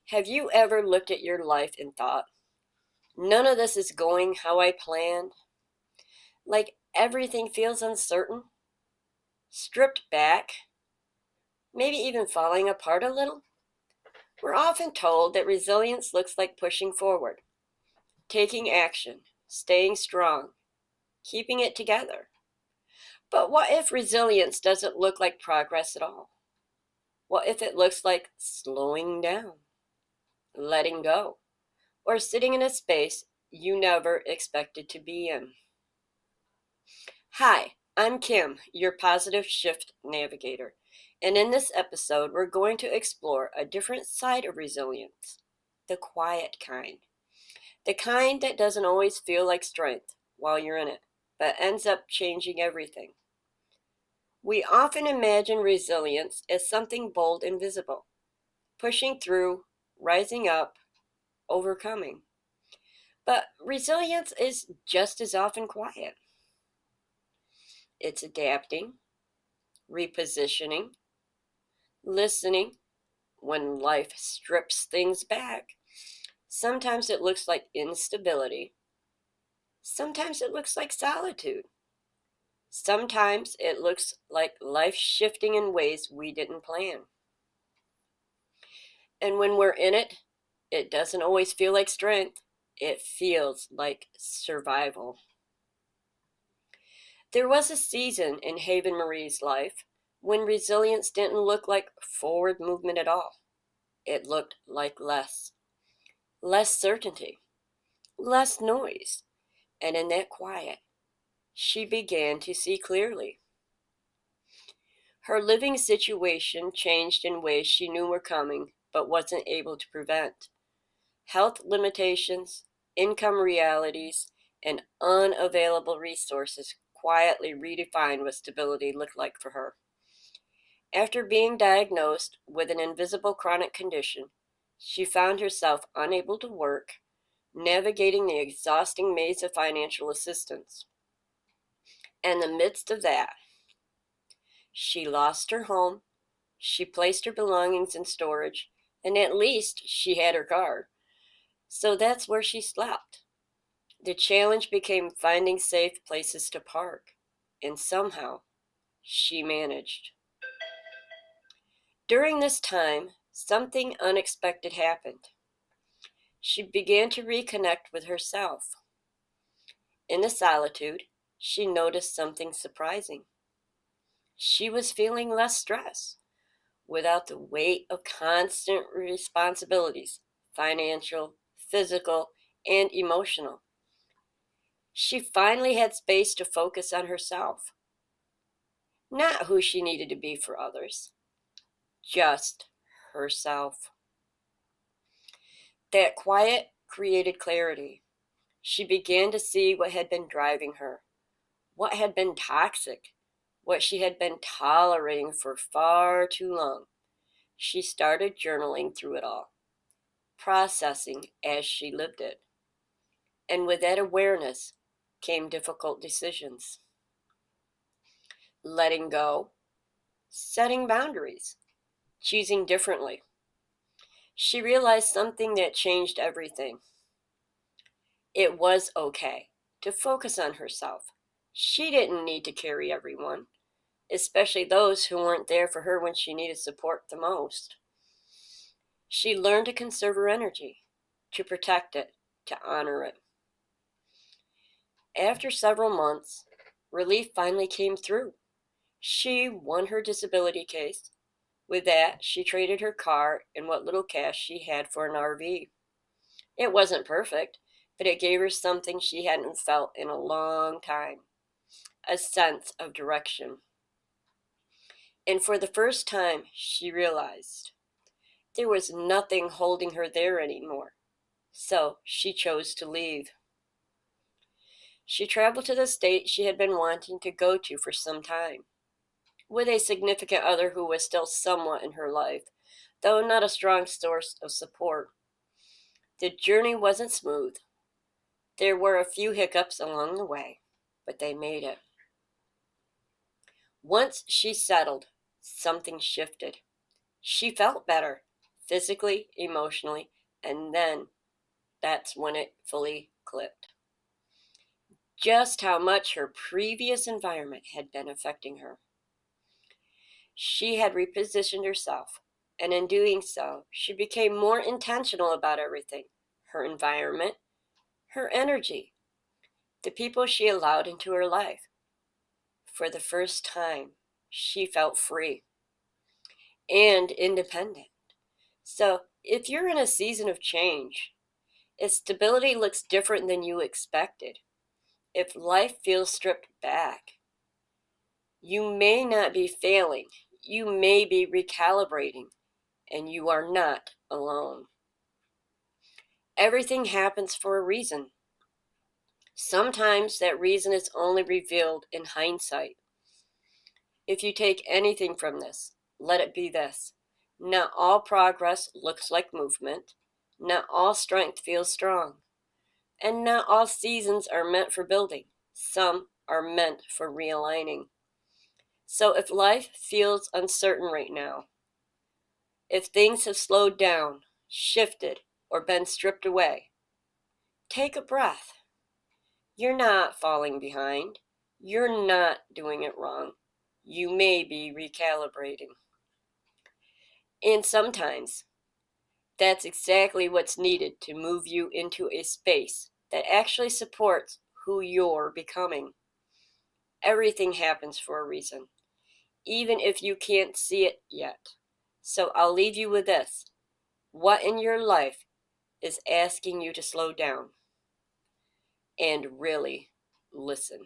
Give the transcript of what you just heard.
Have you ever looked at your life and thought, none of this is going how I planned? Like everything feels uncertain, stripped back, maybe even falling apart a little? We're often told that resilience looks like pushing forward, taking action, staying strong, keeping it together. But what if resilience doesn't look like progress at all? What if it looks like slowing down, letting go, or sitting in a space you never expected to be in? Hi, I'm Kim, your positive shift navigator, and in this episode, we're going to explore a different side of resilience, the quiet kind. The kind that doesn't always feel like strength while you're in it, but ends up changing everything. We often imagine resilience as something bold and visible, pushing through, rising up, overcoming. But resilience is just as often quiet. It's adapting, repositioning, listening when life strips things back. Sometimes it looks like instability. Sometimes it looks like solitude. Sometimes it looks like life shifting in ways we didn't plan. And when we're in it, it doesn't always feel like strength. It feels like survival. There was a season in Haven Marie's life when resilience didn't look like forward movement at all. It looked like less certainty, less noise, and in that quiet, she began to see clearly. Her living situation changed in ways she knew were coming but wasn't able to prevent. Health limitations, income realities, and unavailable resources quietly redefined what stability looked like for her. After being diagnosed with an invisible chronic condition, she found herself unable to work, navigating the exhausting maze of financial assistance. In the midst of that, she lost her home, she placed her belongings in storage, and at least she had her car. So that's where she slept. The challenge became finding safe places to park, and somehow she managed. During this time, something unexpected happened. She began to reconnect with herself. In the solitude, she noticed something surprising. She was feeling less stress without the weight of constant responsibilities, financial, physical, and emotional. She finally had space to focus on herself, not who she needed to be for others, just herself. That quiet created clarity. She began to see what had been driving her, what had been toxic, what she had been tolerating for far too long. She started journaling through it all, processing as she lived it. And with that awareness came difficult decisions. Letting go, setting boundaries, choosing differently. She realized something that changed everything. It was okay to focus on herself. She didn't need to carry everyone, especially those who weren't there for her when she needed support the most. She learned to conserve her energy, to protect it, to honor it. After several months, relief finally came through. She won her disability case. With that, she traded her car and what little cash she had for an RV. It wasn't perfect, but it gave her something she hadn't felt in a long time, a sense of direction. And for the first time, she realized there was nothing holding her there anymore. So she chose to leave. She traveled to the state she had been wanting to go to for some time, with a significant other who was still somewhat in her life, though not a strong source of support. The journey wasn't smooth. There were a few hiccups along the way, but they made it. Once she settled, something shifted. She felt better, physically, emotionally, and then that's when it fully clicked. Just how much her previous environment had been affecting her. She had repositioned herself, and in doing so, she became more intentional about everything: her environment, her energy, the people she allowed into her life. For the first time, she felt free and independent. So, if you're in a season of change, if stability looks different than you expected, if life feels stripped back, you may not be failing, you may be recalibrating, and you are not alone. Everything happens for a reason. Sometimes that reason is only revealed in hindsight. If you take anything from this, let it be this: not all progress looks like movement, not all strength feels strong, and not all seasons are meant for building. Some are meant for realigning. So if life feels uncertain right now, if things have slowed down, shifted, or been stripped away, take a breath. You're not falling behind. You're not doing it wrong. You may be recalibrating. And sometimes that's exactly what's needed to move you into a space that actually supports who you're becoming. Everything happens for a reason, even if you can't see it yet. So I'll leave you with this: what in your life is asking you to slow down and really listen?